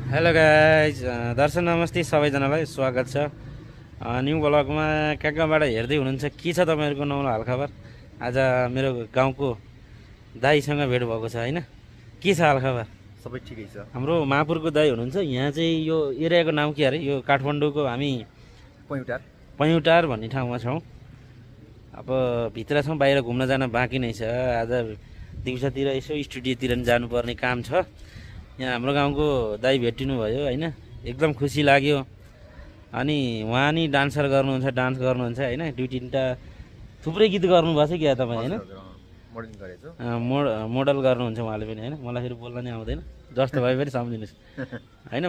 Hello guys, दर्शक नमस्ते सबैजनालाई स्वागत छ न्यू ब्लगमा। कहाँबाट हेर्दै हुनुहुन्छ, के छ तपाईँहरूको नौलो हालखबर। आज मेरो गाउँको दाईसँग भेट भएको छ होइन। के छ हालखबर? सबै ठिकै छ। हाम्रो महापुरको दाई हुनुहुन्छ। यहाँ चाहिँ यो एरियाको नाम के अरे? यो काठमाडौँको हामी पैयुटार भन्ने ठाउँमा छौँ। अब भित्र छौँ, बाहिर घुम्न जान बाँकी नै छ। आज दिउँसोतिर यसो स्टुडियोतिर नि जानुपर्ने काम छ। यहाँ हाम्रो गाउँको दाई भेटिनु भयो होइन, एकदम खुसी लाग्यो। अनि उहाँ नि डान्स गर्नुहुन्छ होइन। दुई तिनवटा थुप्रै गीत गर्नुभएको छ क्या तपाईँ होइन। मोडल गर्नुहुन्छ उहाँले पनि होइन। मलाई फेरि बोल्न नि आउँदैन, जस्तो भए पनि सम्झिनुहोस् होइन।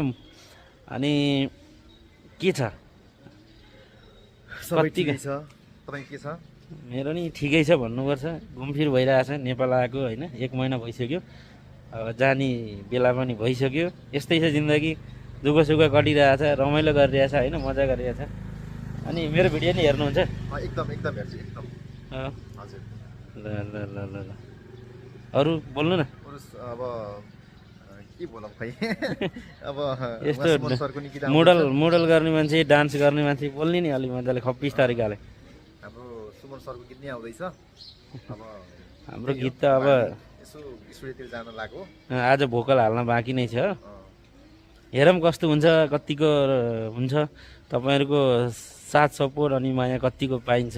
अनि के छ? ठिकै छ। तपाईँ के छ? मेरो नि ठिकै छ भन्नुपर्छ। घुमफिर भइरहेछ, नेपाल आएको होइन, 1 महिना भइसक्यो। अब जाने बेला पनि भइसक्यो। यस्तै छ जिन्दगी, दुःख सुख कटिरहेछ, रमाइलो गरिरहेछ होइन, मजा गरिरहेछ। अनि मेरो भिडियो नि हेर्नुहुन्छ? एकदम हेर्छु एकदम। हजुर। ल ल ल ल ल अरू बोल्नु न। अब के बोलौँ खै। अब यस्तो मोडल गर्ने मान्छे, डान्स गर्ने मान्छे बोल्ने नि अलिक मजाले खप्पिस तरिकाले। हाम्रो सुमन सरको गीत नै आउँदैछ। अब हाम्रो गीत त अब यसो स्टुडियोतिर जान लाग्यो। आज भोकल हाल्न बाँकी नै छ। हेरौँ कस्तो हुन्छ, कतिको हुन्छ तपाईँहरूको साथ सपोर्ट अनि माया कतिको पाइन्छ।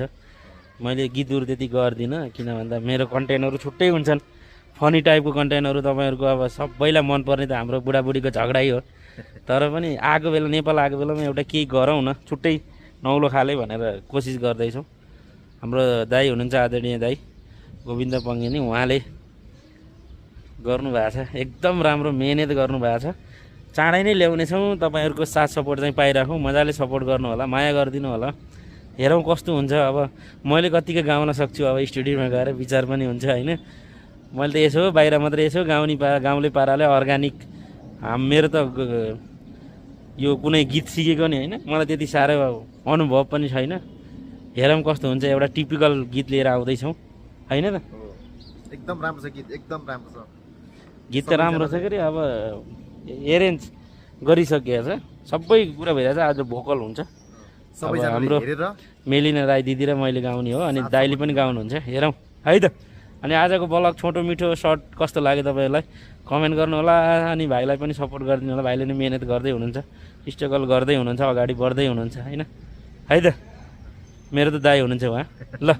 मैले गीतहरू त्यति गर्दिनँ, किन भन्दा मेरो कन्टेन्टहरू छुट्टै हुन्छन्। फनी टाइपको कन्टेन्टहरू तपाईँहरूको अब सबैलाई मनपर्ने त हाम्रो बुढाबुढीको झगडै हो। तर पनि आएको बेला, नेपाल आएको बेलामा एउटा केही गरौँ न, छुट्टै नौलो खाले भनेर कोसिस गर्दैछौँ। हाम्रो दाई हुनुहुन्छ, आदरणीय दाई गोविन्द पङ्गेनी, उहाँले गर्नुभएको छ। एकदम राम्रो मेहनत गर्नुभएको छ। चाँडै नै ल्याउनेछौँ। तपाईँहरूको साथ सपोर्ट चाहिँ पाइराखौँ। मजाले सपोर्ट गर्नु होला, माया गरिदिनु होला। हेरौँ कस्तो हुन्छ। अब मैले कतिको गाउन सक्छु, अब स्टुडियोमा गएर विचार पनि हुन्छ होइन। मैले त यसो बाहिर मात्रै यसो गाउँले पाराले अर्ग्यानिक मेरो त यो कुनै गीत सिकेको नि होइन। मलाई त्यति साह्रो अनुभव पनि छैन। हेरौँ कस्तो हुन्छ। एउटा टिपिकल गीत लिएर आउँदैछौँ होइन त। एकदम राम्रो छ गीत, एकदम राम्रो छ गीत त राम्रो छ के। अब एरेन्ज गरिसकिएको छ, सबै कुरा भइरहेछ। आज भोकल हुन्छ। अब हाम्रो मेलिना राई दिदी र मैले गाउने हो, अनि दाइले पनि गाउनुहुन्छ। हेरौँ है त। अनि आजको ब्लग छोटो मिठो सर्ट कस्तो लाग्यो तपाईँहरूलाई कमेन्ट गर्नु होला। अनि भाइलाई पनि सपोर्ट गरिदिनु होला। भाइले नि मिहिनेत गर्दै हुनुहुन्छ, स्ट्रगल गर्दै हुनुहुन्छ, अगाडि बढ्दै हुनुहुन्छ होइन। है त, मेरो त दाइ हुनुहुन्छ उहाँ। ल।